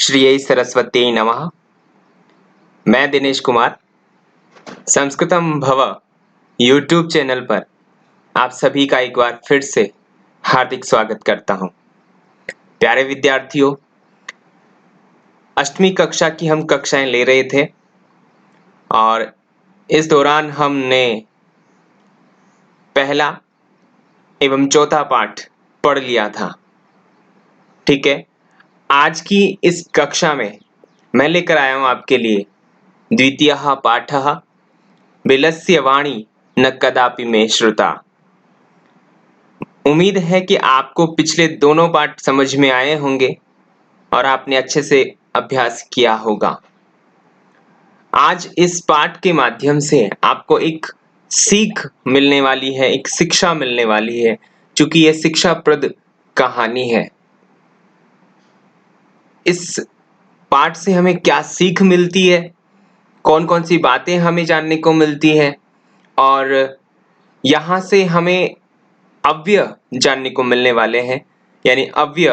श्रीयै सरस्वत्यै नमः। मैं दिनेश कुमार संस्कृतम भव यूट्यूब चैनल पर आप सभी का एक बार फिर से हार्दिक स्वागत करता हूं। प्यारे विद्यार्थियों, अष्टवीं कक्षा की हम कक्षाएं ले रहे थे और इस दौरान हमने पहला एवं चौथा पाठ पढ़ लिया था। ठीक है, आज की इस कक्षा में मैं लेकर आया हूं आपके लिए द्वितीयः पाठः बिलस्य वाणी न कदापि मे श्रुता। उम्मीद है कि आपको पिछले दोनों पाठ समझ में आए होंगे और आपने अच्छे से अभ्यास किया होगा। आज इस पाठ के माध्यम से आपको एक सीख मिलने वाली है, एक शिक्षा मिलने वाली है, क्योंकि यह शिक्षाप्रद कहानी है। इस पाठ से हमें क्या सीख मिलती है, कौन कौन सी बातें हमें जानने को मिलती है और यहाँ से हमें अव्यय जानने को मिलने वाले हैं, यानी अव्यय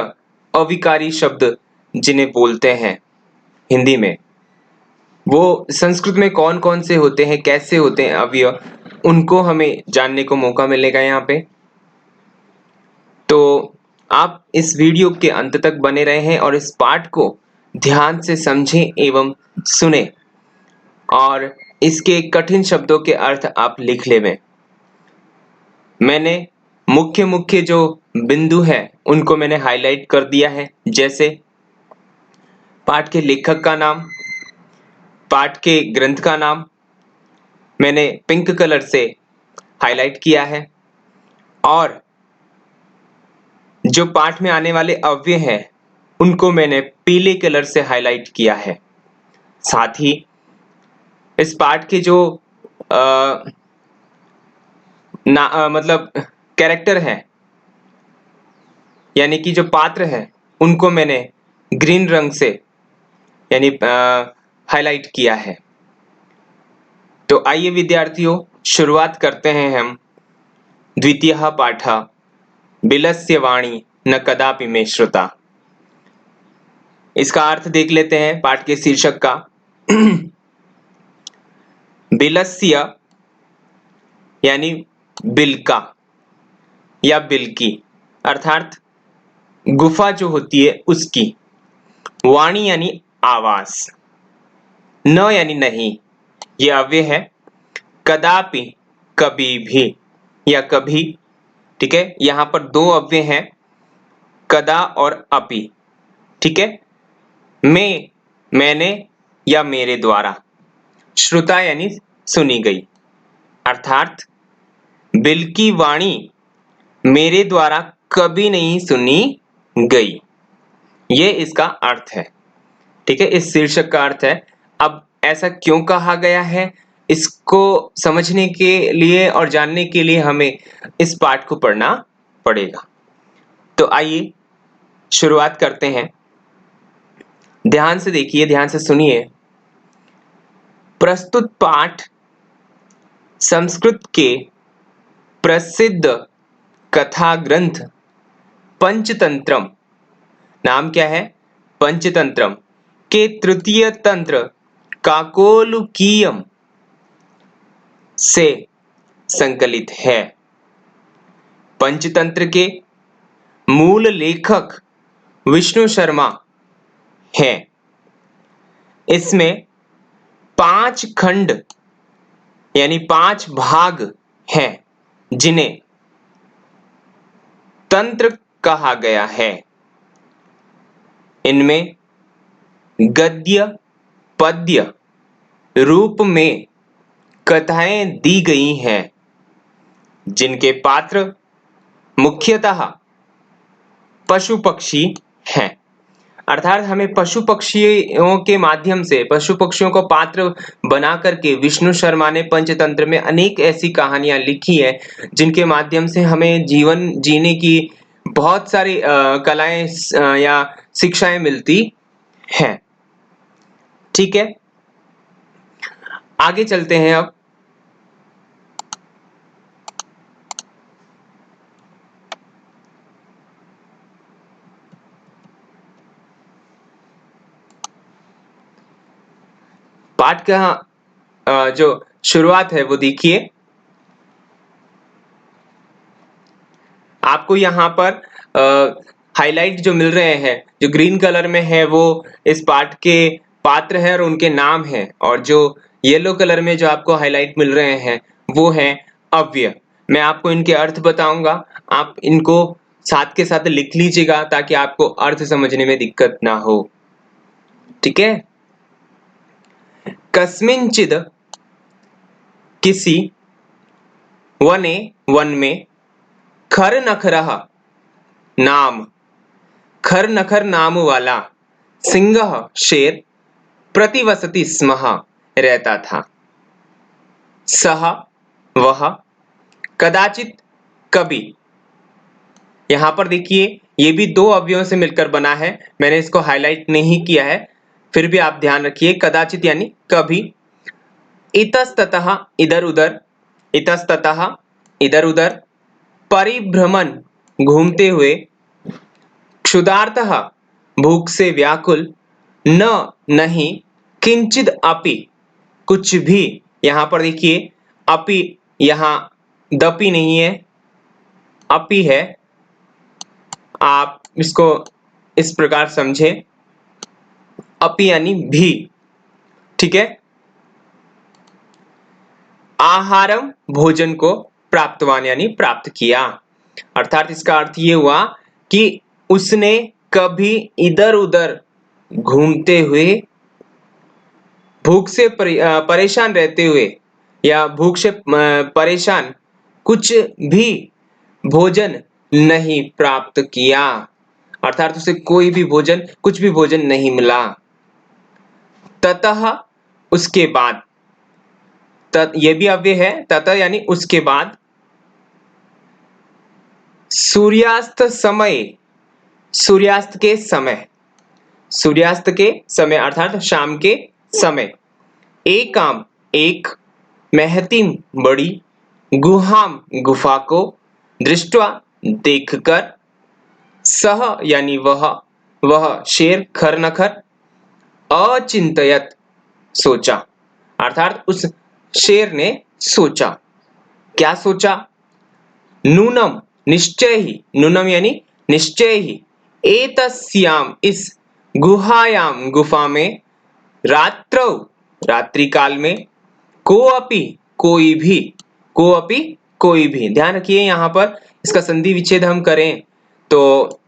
अविकारी शब्द जिन्हें बोलते हैं हिंदी में, वो संस्कृत में कौन कौन से होते हैं, कैसे होते हैं अव्यय, उनको हमें जानने को मौका मिलेगा यहाँ पे। तो आप इस वीडियो के अंत तक बने रहे हैं और इस पाठ को ध्यान से समझें एवं सुने और इसके कठिन शब्दों के अर्थ आप लिख लें। मैंने मुख्य मुख्य जो बिंदु है उनको मैंने हाईलाइट कर दिया है, जैसे पाठ के लेखक का नाम, पाठ के ग्रंथ का नाम मैंने पिंक कलर से हाईलाइट किया है और जो पाठ में आने वाले अव्यय हैं उनको मैंने पीले कलर से हाईलाइट किया है। साथ ही इस पाठ के जो मतलब कैरेक्टर हैं, यानी कि जो पात्र हैं, उनको मैंने ग्रीन रंग से यानी हाईलाइट किया है। तो आइए विद्यार्थियों, शुरुआत करते हैं हम द्वितीयः पाठः बिलस्य वाणी न कदापि मे श्रुता। इसका अर्थ देख लेते हैं पाठ के शीर्षक का। बिलस्य यानी बिलका या बिलकी, अर्थात गुफा जो होती है उसकी। वाणी यानी आवाज, न यानी नहीं, ये अव्यय है। कदापि कभी भी या कभी, ठीक है। यहां पर दो अव्यय हैं, कदा और अपि, ठीक है। में मैंने या मेरे द्वारा, श्रुता यानी सुनी गई, अर्थात बिल की वाणी मेरे द्वारा कभी नहीं सुनी गई, ये इसका अर्थ है। ठीक है, इस शीर्षक का अर्थ है। अब ऐसा क्यों कहा गया है, इसको समझने के लिए और जानने के लिए हमें इस पाठ को पढ़ना पड़ेगा। तो आइए शुरुआत करते हैं। ध्यान से देखिए, ध्यान से सुनिए। प्रस्तुत पाठ संस्कृत के प्रसिद्ध कथा ग्रंथ पंचतंत्रम, नाम क्या है, पंचतंत्रम के तृतीय तंत्र काकोलुकीयम से संकलित है। पंचतंत्र के मूल लेखक विष्णु शर्मा हैं। इसमें 5 खंड यानी 5 भाग हैं, जिन्हें तंत्र कहा गया है। इनमें गद्य पद्य रूप में कथाएं दी गई हैं, जिनके पात्र मुख्यतः पशु पक्षी हैं। अर्थात हमें पशु पक्षियों के माध्यम से, पशु पक्षियों को पात्र बना करके विष्णु शर्मा ने पंचतंत्र में अनेक ऐसी कहानियां लिखी है, जिनके माध्यम से हमें जीवन जीने की बहुत सारी कलाएं या शिक्षाएं मिलती हैं। ठीक है, आगे चलते हैं। अब पाठ का जो शुरुआत है वो देखिए। आपको यहाँ पर हाईलाइट जो मिल रहे हैं, जो ग्रीन कलर में है वो इस पाठ के पात्र है और उनके नाम है, और जो येलो कलर में जो आपको हाईलाइट मिल रहे हैं वो है अव्यय। मैं आपको इनके अर्थ बताऊंगा, आप इनको साथ के साथ लिख लीजिएगा ताकि आपको अर्थ समझने में दिक्कत ना हो। ठीक है। कस्मिंचिद किसी, वने वन में, खर नखरह नाम, खर नखर नाम वाला सिंह शेर प्रतिवसति स्म रहता था। सह वह, कदाचित कभी। यहां पर देखिए ये भी दो अवयवों से मिलकर बना है, मैंने इसको हाईलाइट नहीं किया है, फिर भी आप ध्यान रखिए। कदाचित यानी कभी, इतस्ततः इधर उधर, इतस्ततः इधर उधर, परिभ्रमण घूमते हुए, क्षुधार्तः भूख से व्याकुल, न नहीं, किंचिद अपि कुछ भी। यहां पर देखिए अपि, यहां दपि नहीं है, अपि है, आप इसको इस प्रकार समझे, अपि यानी भी। ठीक है। आहारम भोजन को, प्राप्तवान यानी प्राप्त किया, अर्थात इसका अर्थ ये हुआ कि उसने कभी इधर उधर घूमते हुए, भूख से परेशान रहते हुए या भूख से परेशान कुछ भी भोजन नहीं प्राप्त किया, अर्थात उसे कोई भी भोजन, कुछ भी भोजन नहीं मिला। ततः उसके बाद, ये भी अव्यय है, ततः यानी उसके बाद, सूर्यास्त समय, सूर्यास्त के समय, सूर्यास्त के समय अर्थात शाम के समय, एकाम एक, महतीम बड़ी, गुहाम गुफा को, दृष्टवा देखकर, सह यानी वह शेर खर नखर, अचिंतयत सोचा, अर्थात उस शेर ने सोचा। क्या सोचा? नूनम निश्चय ही, नूनम यानी निश्चय ही, एतस्याम इस गुहायाम गुफा में, रात्रौ रात्रि काल में, कोअपि कोई भी, कोअपि कोई भी। ध्यान रखिए यहां पर इसका संधि विच्छेद हम करें तो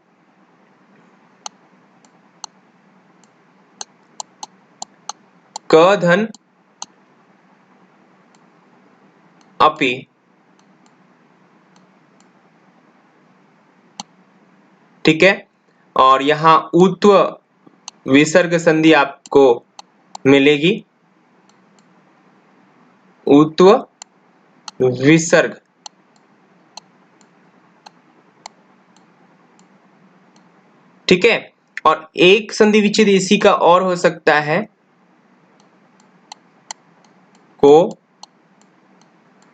क धन अपि, ठीक है, और यहां उत्व विसर्ग संधि आपको मिलेगी, उत्व विसर्ग। ठीक है। और एक संधि विच्छेद इसी का और हो सकता है, को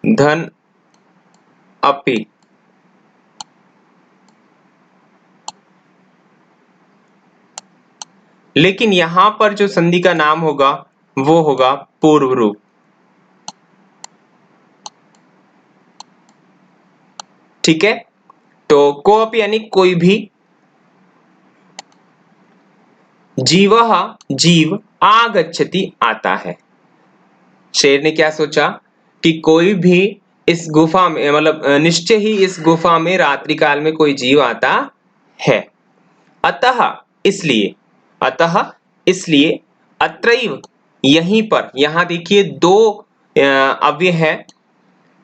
धन अपि, लेकिन यहां पर जो संधि का नाम होगा वो होगा पूर्व रूप। ठीक है। तो कोअपि यानी कोई भी, जीवः जीव, आगच्छति आता है। शेर ने क्या सोचा कि कोई भी इस गुफा में, मतलब निश्चय ही इस गुफा में रात्रि काल में कोई जीव आता है। अतः इसलिए, अतः इसलिए, अत्रैव यहीं पर, यहां देखिए दो अव्यय है,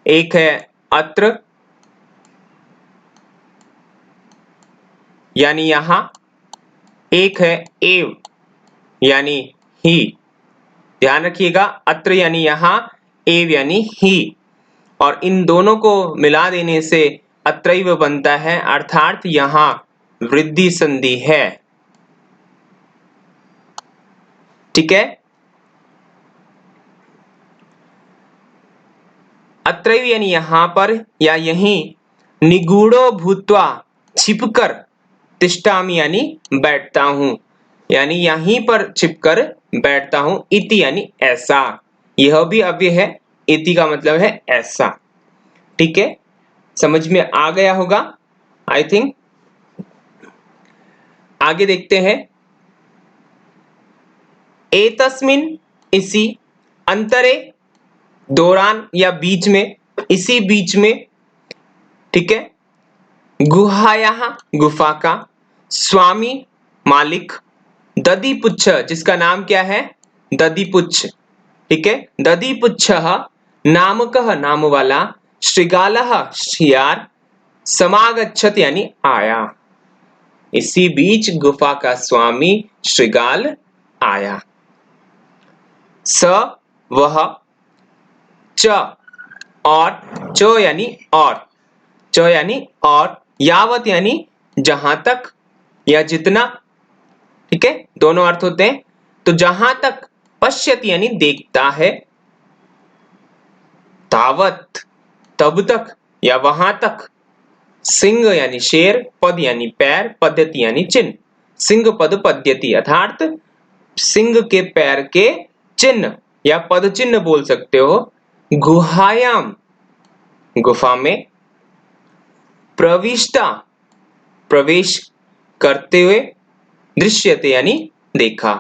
एक है अत्र यानी यहां, एक है एव यानी ही। ध्यान रखिएगा, अत्र यानी यहां, एव यानी ही, और इन दोनों को मिला देने से अत्रैव बनता है, अर्थात यहां वृद्धि संधि है। ठीक है। अत्रैव यानी यहां पर या यहीं, निगूढ़ो भूत्वा छिपकर, तिष्ठामि यानी बैठता हूं, यानी यहीं पर छिपकर बैठता हूं। इति यानी ऐसा, यह भी अव्यय है। इति का मतलब है ऐसा। ठीक है, समझ में आ गया होगा आई थिंक। आगे देखते हैं। एतस्मिन इसी, अंतरे दौरान या बीच में, इसी बीच में। ठीक है, गुहाया गुफा का, स्वामी मालिक, दधिपुच्छ जिसका नाम क्या है दधिपुच्छ। ठीक है, दधिपुच्छ नामकः नाम वाला, श्रृगालः शियार, समागच्छत यानी आया। इसी बीच गुफा का स्वामी श्रृगाल आया। स वह, च और, च यानी और, च यानी और, यावत यानी जहां तक या जितना। ठीक है, दोनों अर्थ होते हैं। तो जहां तक, पश्यति यानी देखता है, तावत तब तक या वहां तक, सिंह यानी शेर, पद यानी पैर, पद्धति यानी चिन्ह। सिंह पद पद्यति अर्थात सिंह के पैर के चिन्ह या पद चिन्ह बोल सकते हो। गुहायाम गुफा में, प्रविष्टा प्रवेश करते हुए, दृश्यते यानी देखा,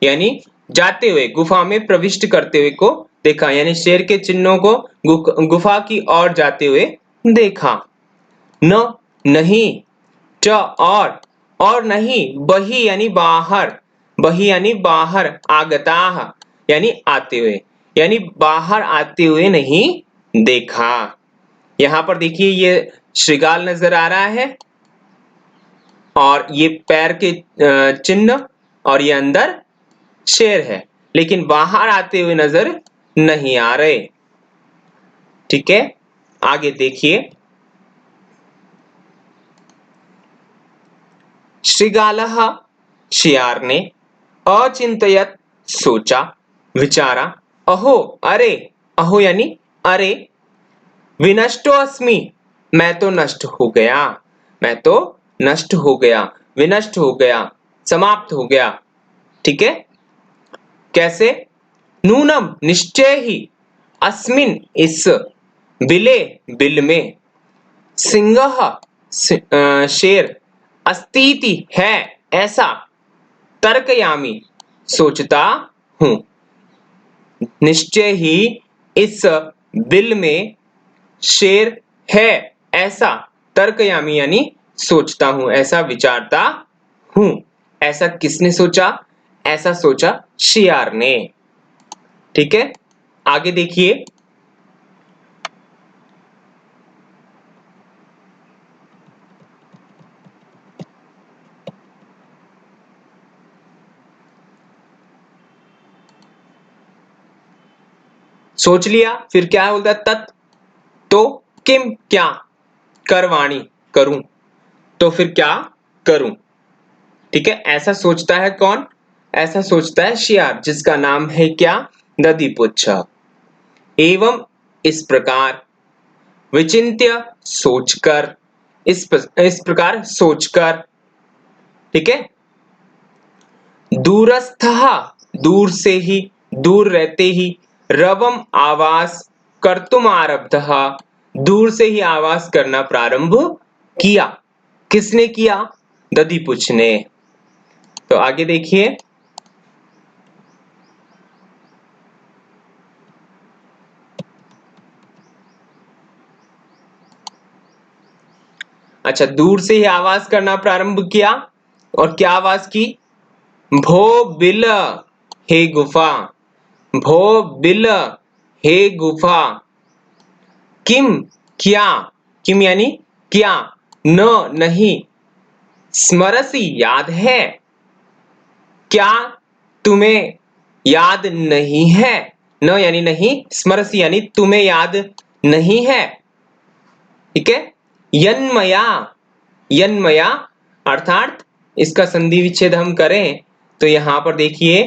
यानी जाते हुए, गुफा में प्रविष्ट करते हुए को देखा, यानी शेर के चिन्हों को गुफा की ओर जाते हुए देखा। न नहीं, च और नहीं, बही यानी बाहर, बही यानी बाहर, आगताह यानी आते हुए, यानी बाहर आते हुए नहीं देखा। यहां पर देखिए ये श्रृगाल नजर आ रहा है और ये पैर के चिन्ह और ये अंदर शेर है, लेकिन बाहर आते हुए नजर नहीं आ रहे। ठीक है, आगे देखिए। श्रृगालः शियार ने, अचिंतयत सोचा, विचारा, अहो अरे, अहो यानी अरे, विनष्टो अस्मि मैं तो नष्ट हो गया, मैं तो नष्ट हो गया, विनष्ट हो गया, समाप्त हो गया। ठीक है, कैसे? नूनम निश्चय ही, अस्मिन इस, बिले बिल में, सिंह शेर, अस्तीति है ऐसा, तर्कयामी सोचता हूं। निश्चय ही इस बिल में शेर है ऐसा, तर्कयामी यानी सोचता हूं, ऐसा विचारता हूं। ऐसा किसने सोचा? ऐसा सोचा शियार ने। ठीक है, आगे देखिए। सोच लिया, फिर क्या बोलता है? तत्, तो, किम क्या, करवाणी करूं, तो फिर क्या करूं। ठीक है, ऐसा सोचता है कौन? ऐसा सोचता है शियार, जिसका नाम है क्या? दधिपुच्छ। एवं इस प्रकार, विचिंत्य सोचकर, इस प्रकार सोचकर। ठीक है, दूरस्थ दूर से ही, दूर रहते ही, रवम आवास कर्तुम आरब्ध दूर से ही आवास करना प्रारंभ किया। किसने किया? दधिपुच्छ ने। तो आगे देखिए। अच्छा, दूर से ही आवाज करना प्रारंभ किया और क्या आवाज की? भो बिल हे गुफा, भो बिल हे गुफा, किम क्या, किम यानी क्या, न नहीं, स्मरसी याद है, क्या तुम्हें याद नहीं है, न यानी नहीं, स्मरसी यानी तुम्हें याद नहीं है। ठीक है, यन्मया, यन्मया अर्थात इसका संधि विच्छेद हम करें तो यहां पर देखिए,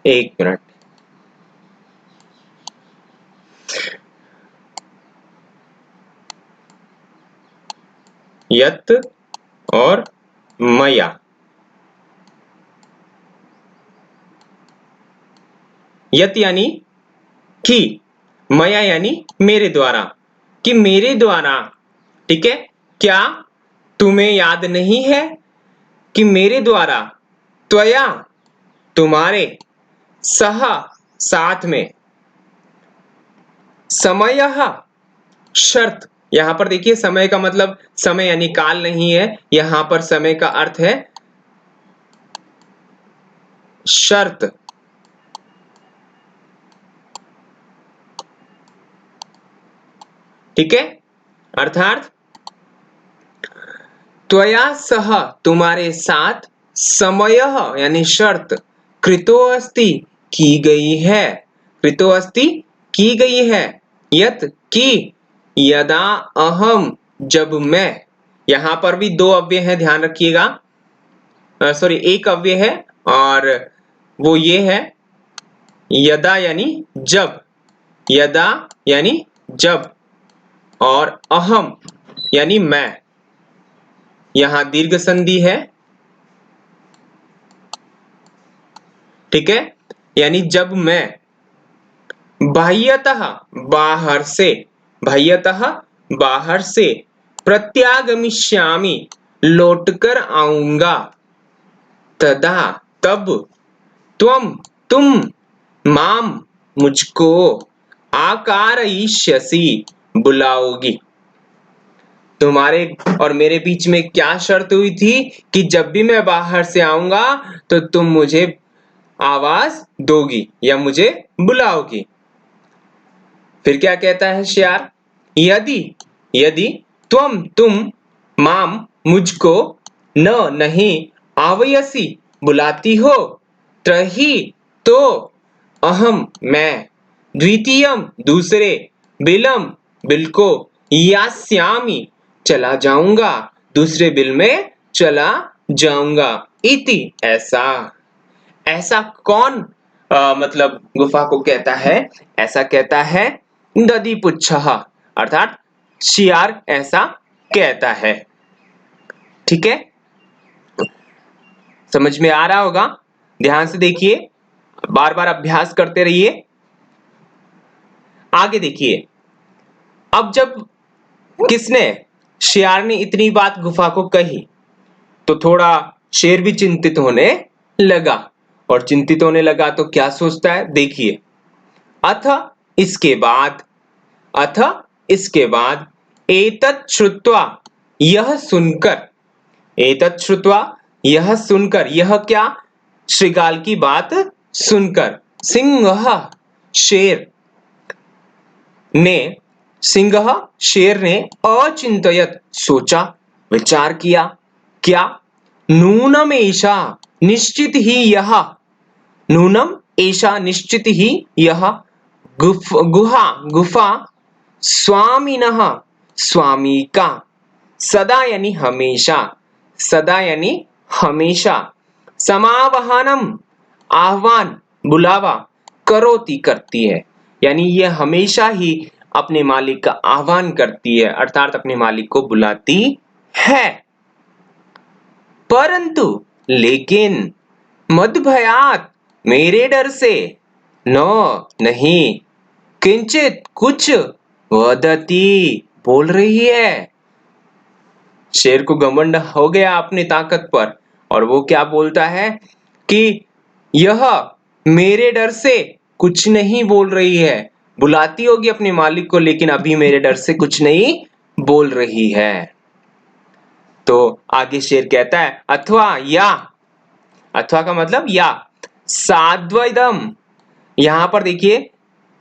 एक मिनट, यत और मया, यत यानी कि, मया यानी मेरे द्वारा, कि मेरे द्वारा। ठीक है, क्या तुम्हें याद नहीं है कि मेरे द्वारा, त्वया तुम्हारे, सह साथ में, समयः शर्त, यहां पर देखिए समय का मतलब समय यानी काल नहीं है, यहां पर समय का अर्थ है शर्त। ठीक है, अर्थात त्वया सह तुम्हारे साथ, समयः यानी शर्त, कृतो अस्ति की गई है, कृतो अस्ति की गई है, यत की, यदा अहम जब मैं, यहां पर भी दो अव्यय है ध्यान रखिएगा, सॉरी एक अव्यय है और वो ये है यदा यानी जब, यदा यानी जब, और अहम यानी मैं, यहां दीर्घ संधि है। ठीक है, यानी जब मैं बाह्यतः बाहर से, बाह्यतः बाहर से, प्रत्यागमिष्यामि लौटकर आऊंगा, तदा तब, त्वम तुम, माम मुझको, आकारयिष्यसि बुलाओगी। तुम्हारे और मेरे बीच में क्या शर्त हुई थी कि जब भी मैं बाहर से आऊंगा तो तुम मुझे आवाज दोगी या मुझे बुलाओगी। फिर क्या कहता है शेर, यदि, यदि तुम माम मुझको, न नहीं, आवयसी बुलाती हो, तही तो, अहम मैं, द्वितीयम दूसरे, बिलम बिल को, यास्यामि चला जाऊंगा, दूसरे बिल में चला जाऊंगा, इति ऐसा। ऐसा कौन मतलब गुफा को कहता है, ऐसा कहता है दधिपुच्छः, अर्थात शियार ऐसा कहता है। ठीक है, समझ में आ रहा होगा, ध्यान से देखिए, बार बार अभ्यास करते रहिए। आगे देखिए, अब जब किसने, शेर ने इतनी बात गुफा को कही तो थोड़ा शेर भी चिंतित होने लगा, और चिंतित होने लगा तो क्या सोचता है, देखिए, अथ इसके बाद, अथ इसके बाद, एतत् श्रुत्वा यह सुनकर, एतत् श्रुत्वा यह सुनकर, यह क्या, श्रीगाल की बात सुनकर, सिंह शेर ने, सिंह शेर ने, अचिंतयत सोचा, विचार किया, क्या, नूनम ऐशा निश्चित ही यह, नूनम ऐशा निश्चित ही यह, गुफा स्वामिनः स्वामी का, सदा यानी हमेशा, सदा यानी हमेशा, समावहनम आह्वान बुलावा, करोति करती है, यानी यह हमेशा ही अपने मालिक का आह्वान करती है, अर्थात अपने मालिक को बुलाती है। परंतु लेकिन, मद भयात मेरे डर से, नहीं, किंचित कुछ, वदती बोल रही है। शेर को घमंड हो गया अपनी ताकत पर, और वो क्या बोलता है कि यह मेरे डर से कुछ नहीं बोल रही है, बुलाती होगी अपने मालिक को लेकिन अभी मेरे डर से कुछ नहीं बोल रही है। तो आगे शेर कहता है, अथवा या, अथवा का मतलब या, साध्विदम, यहां पर देखिए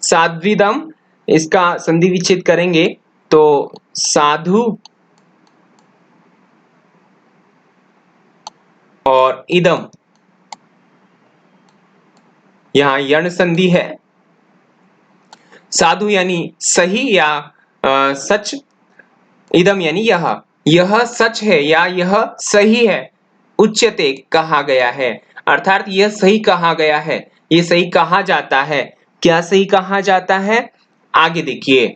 साध्विदम, इसका संधि विच्छेद करेंगे तो साधु और इदम, यहां यण संधि है, साधु यानी सही या सच, इदम यानी यह सच है या यह सही है, उच्यते कहा गया है, अर्थात यह सही कहा गया है, यह सही कहा जाता है। क्या सही कहा जाता है, आगे देखिए,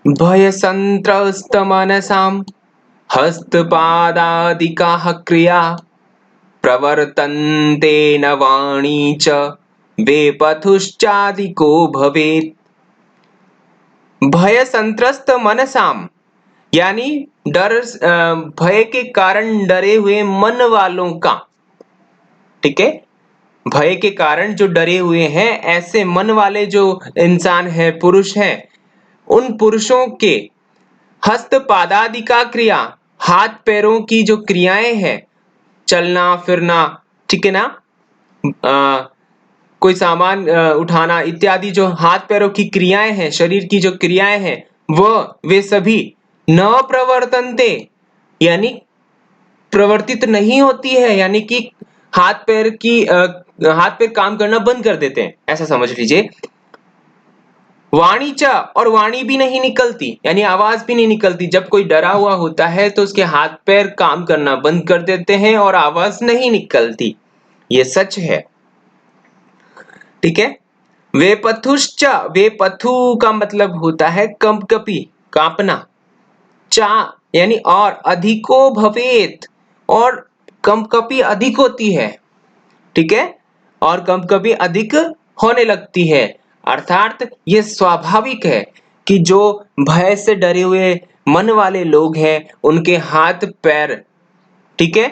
भय संत्रस्त मनसाम हस्तपादादिकाः क्रिया प्रवर्तन्ते न वाणी च वेपथुश्चादिको भवेत्। भय संत्रस्त मनसाम, यानी डर भय के कारण डरे हुए मन वालों का, ठीक है, भय के कारण जो डरे हुए हैं ऐसे मन वाले जो इंसान है, पुरुष है, उन पुरुषों के हस्त पादादि का क्रिया, हाथ पैरों की जो क्रियाएं हैं, चलना फिरना, ठीक है ना, कोई सामान उठाना इत्यादि जो हाथ पैरों की क्रियाएं हैं, शरीर की जो क्रियाएं हैं, वे सभी न प्रवर्तन्ते, यानी प्रवर्तित नहीं होती है, यानी कि हाथ पैर काम करना बंद कर देते हैं, ऐसा समझ लीजिए। वाणी च, और वाणी भी नहीं निकलती, यानी आवाज भी नहीं निकलती। जब कोई डरा हुआ होता है तो उसके हाथ पैर काम करना बंद कर देते हैं और आवाज नहीं निकलती, ये सच है, ठीक है। वेपथुश्च, वेपथु का मतलब होता है कंपकपी, कांपना। चा यानी और, अधिको भवेत, और कंपकपी अधिक होती है, ठीक है, और कंपकपी अधिक होने लगती है। अर्थात ये स्वाभाविक है कि जो भय से डरे हुए मन वाले लोग हैं उनके हाथ पैर, ठीक है,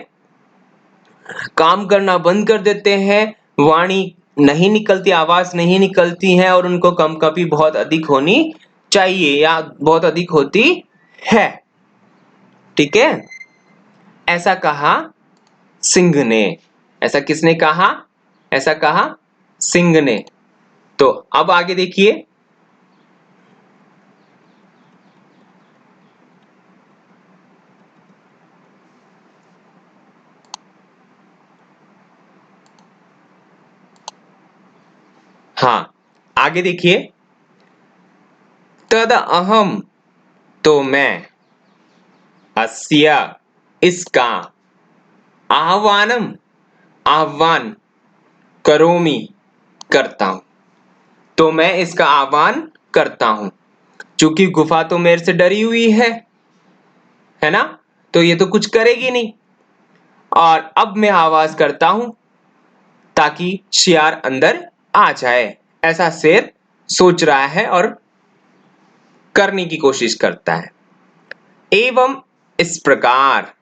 काम करना बंद कर देते हैं, वाणी नहीं निकलती, आवाज नहीं निकलती है, और उनको कंपकपी बहुत अधिक होनी चाहिए या बहुत अधिक होती है, ठीक है। ऐसा कहा सिंह ने। ऐसा किसने कहा? ऐसा कहा सिंह ने। तो अब आगे देखिए, हाँ आगे देखिए, तद अहम, तो मैं, अस्य, इसका, आह्वानम, आह्वान, करोमि, करता हूं। तो मैं इसका आह्वान करता हूं, क्योंकि गुफा तो मेरे से डरी हुई है ना, तो ये तो कुछ करेगी नहीं, और अब मैं आवाज करता हूं ताकि शियार अंदर आ जाए। ऐसा शेर सोच रहा है और करने की कोशिश करता है। एवं इस प्रकार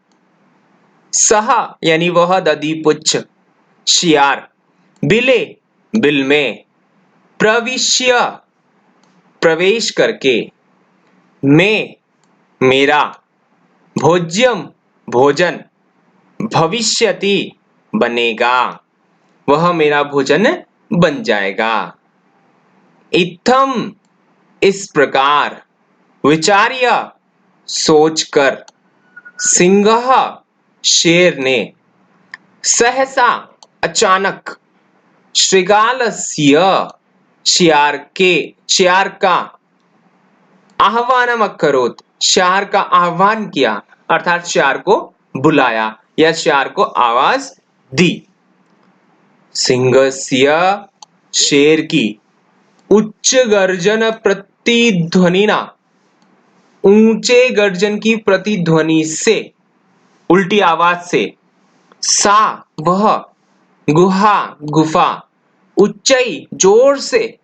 सह यानी वह दधिपुच्छ शियार बिले, बिल में, प्रविश्य, प्रवेश करके, में, मेरा, भोज्यम, भोजन, भविष्यति, बनेगा, वह मेरा भोजन बन जाएगा। इत्थम इस प्रकार, विचार्य सोचकर, सिंह शेर ने, सहसा अचानक, श्रृगालस्य शियार का, आह्वानम अकरोत, शियार का आह्वान किया, अर्थात शियार को बुलाया या शियार को आवाज दी। सिंहस्य, शेर की, उच्च गर्जन प्रतिध्वनिना, ऊंचे गर्जन की प्रतिध्वनि से, उल्टी आवाज से, सा वह, गुहा गुफा, उच्चई जोर से,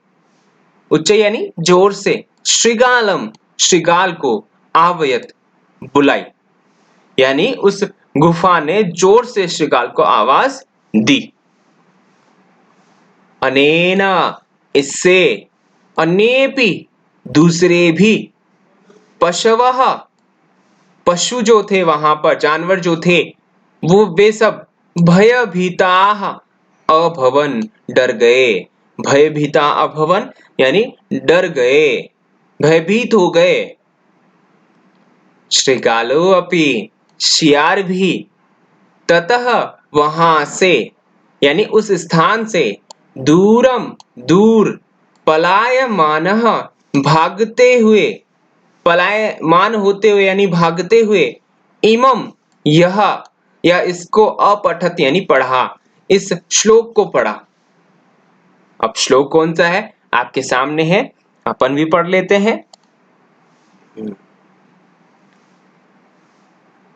उच्चई यानी जोर से, श्रृगालम श्रृगाल को, आवयत बुलाई, यानी उस गुफा ने जोर से श्रृगाल को आवाज दी। अनेना इससे, अन्येपि दूसरे भी, पशवः पशु जो थे वहां पर, जानवर जो थे वो वे सब, भयभीताः अभवन डर गए, भयभीता अभवन यानी डर गए, भयभीत हो गए। श्रृगालो अपि, शियार भी, ततः वहां से यानी उस स्थान से, दूरम दूर, पलायमानः भागते हुए, पलायमान होते हुए यानी भागते हुए, इमम यह, या इसको अपठत यानी पढ़ा, इस श्लोक को पढ़ा। अब श्लोक कौन सा है आपके सामने है, अपन भी पढ़ लेते हैं।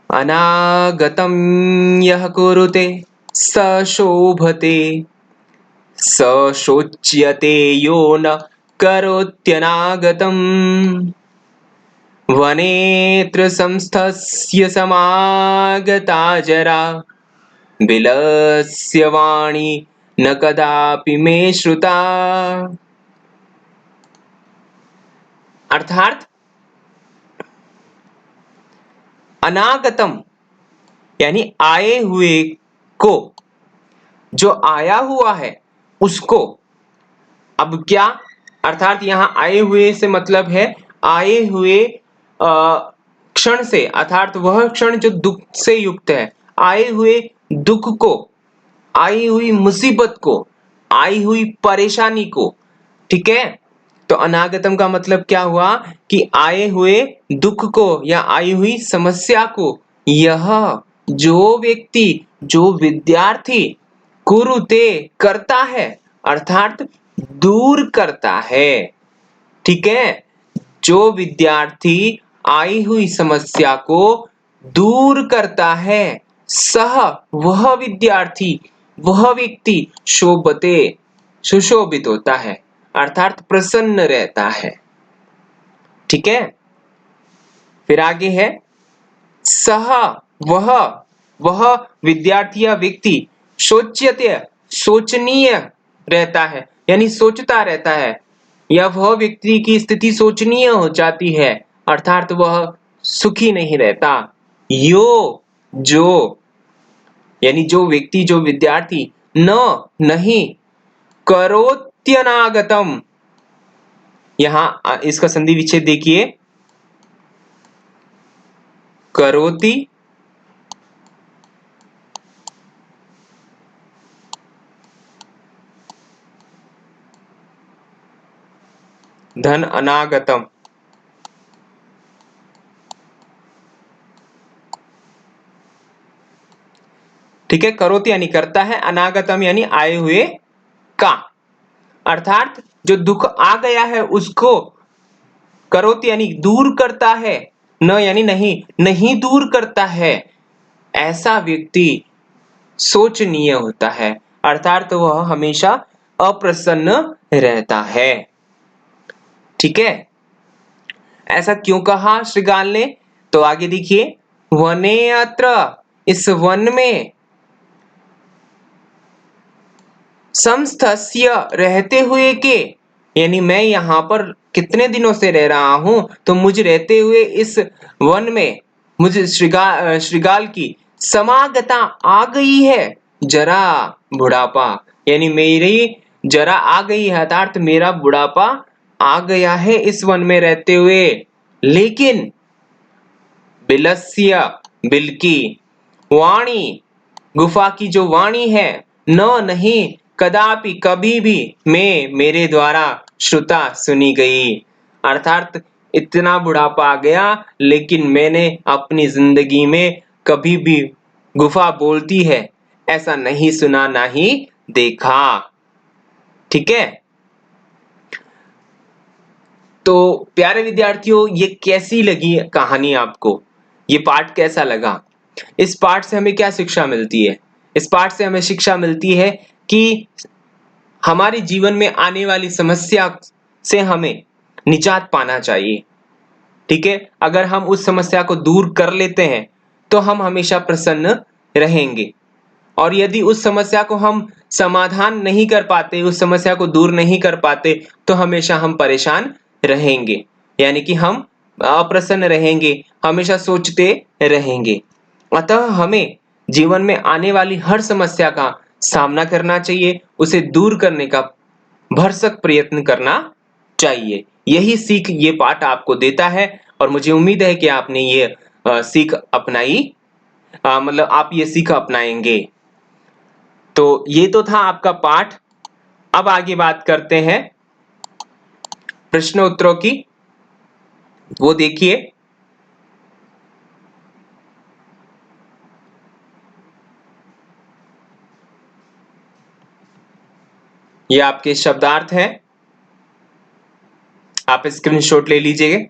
अनागतम यह कुरुते स शोभते, स शोच्यते यो न करोत्यनागतम् वनेत्र संस्थस्य समागता जरा बिलस्य वाणी न कदापि मे श्रुता। अर्थात अनागतम यानी आए हुए को, जो आया हुआ है उसको। अब क्या अर्थात यहां आए हुए से मतलब है आए हुए क्षण से, अर्थात वह क्षण जो दुख से युक्त है, आए हुए दुख को, आई हुई मुसीबत को, आई हुई परेशानी को। ठीक है, तो अनागतम का मतलब क्या हुआ कि आए हुए दुख को या आई हुई समस्या को यह जो व्यक्ति, जो विद्यार्थी कुरुते करता है, अर्थात दूर करता है। ठीक है, जो विद्यार्थी आई हुई समस्या को दूर करता है, सह वह विद्यार्थी, वह व्यक्ति शोभते सुशोभित होता है, अर्थात प्रसन्न रहता है। ठीक है, फिर आगे है सह वह विद्यार्थी या व्यक्ति शोच्यते सोचनीय रहता है, यानी सोचता रहता है, या वह व्यक्ति की स्थिति शोचनीय हो जाती है, अर्थात वह सुखी नहीं रहता। यो जो यानी जो व्यक्ति, जो विद्यार्थी न नहीं करोत्यनागतम, यहां इसका संधि विच्छेद देखिए, करोति धन अनागतम। ठीक है, करोति यानी करता है, अनागतम यानी आए हुए का, अर्थात जो दुख आ गया है उसको करोति यानी दूर करता है, न यानी नहीं दूर करता है, ऐसा व्यक्ति सोचनीय होता है, अर्थात वह हमेशा अप्रसन्न रहता है। ठीक है, ऐसा क्यों कहा श्रीगाल ने, तो आगे देखिए, वने अत्र इस वन में, संस्थस्य रहते हुए के, यानी मैं यहाँ पर कितने दिनों से रह रहा हूं, तो मुझे रहते हुए इस वन में मुझे श्रीगाल की समागता आ गई है जरा बुढ़ापा, यानी मेरी जरा आ गई है, अर्थात मेरा बुढ़ापा आ गया है इस वन में रहते हुए। लेकिन बिलस्य बिलकी वाणी, गुफा की जो वाणी है, न नहीं कदापि कभी भी मैं मेरे द्वारा श्रुता सुनी गई, अर्थात इतना बुढ़ापा आ गया लेकिन मैंने अपनी जिंदगी में कभी भी गुफा बोलती है ऐसा नहीं सुना, ना ही देखा। ठीक है, तो प्यारे विद्यार्थियों, ये कैसी लगी कहानी आपको, ये पाठ कैसा लगा? इस पाठ से हमें क्या शिक्षा मिलती है? इस पाठ से हमें शिक्षा मिलती है कि हमारे जीवन में आने वाली समस्या से हमें निजात पाना चाहिए। ठीक है, अगर हम उस समस्या को दूर कर लेते हैं तो हम हमेशा प्रसन्न रहेंगे, और यदि उस समस्या को हम समाधान नहीं कर पाते, उस समस्या को दूर नहीं कर पाते, तो हमेशा हम परेशान रहेंगे, यानी कि हम अप्रसन्न रहेंगे, हमेशा सोचते रहेंगे। अतः हमें जीवन में आने वाली हर समस्या का सामना करना चाहिए, उसे दूर करने का भरसक प्रयत्न करना चाहिए। यही सीख ये पाठ आपको देता है, और मुझे उम्मीद है कि आपने ये सीख अपनाई, मतलब आप ये सीख अपनाएंगे। तो ये तो था आपका पाठ। अब आगे बात करते हैं प्रश्न उत्तरों की, वो देखिए। ये आपके शब्दार्थ हैं, आप स्क्रीनशॉट ले लीजिए।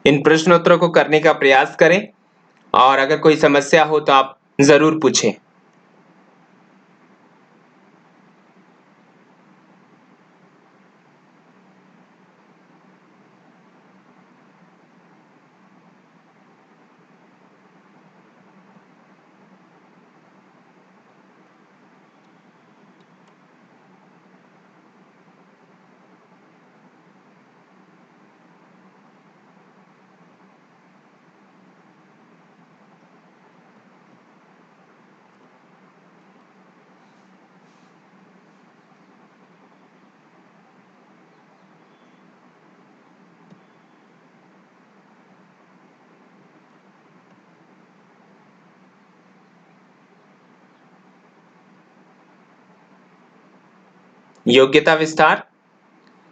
इन प्रश्नोत्तरों को करने का प्रयास करें और अगर कोई समस्या हो तो आप जरूर पूछें। योग्यता विस्तार,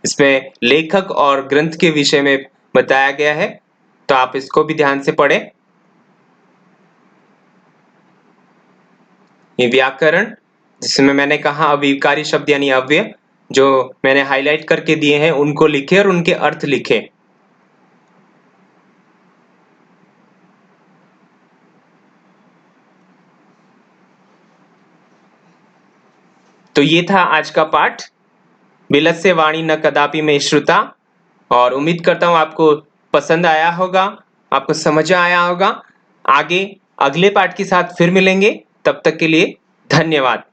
इसमें लेखक और ग्रंथ के विषय में बताया गया है, तो आप इसको भी ध्यान से पढ़ें। ये व्याकरण, जिसमें मैंने कहा अविकारी शब्द यानी अव्यय जो मैंने हाईलाइट करके दिए हैं उनको लिखे और उनके अर्थ लिखे। तो ये था आज का पाठ, विलस्य वाणी न कदापि में श्रुता, और उम्मीद करता हूं आपको पसंद आया होगा, आपको समझ आया होगा। आगे अगले पाठ के साथ फिर मिलेंगे, तब तक के लिए धन्यवाद।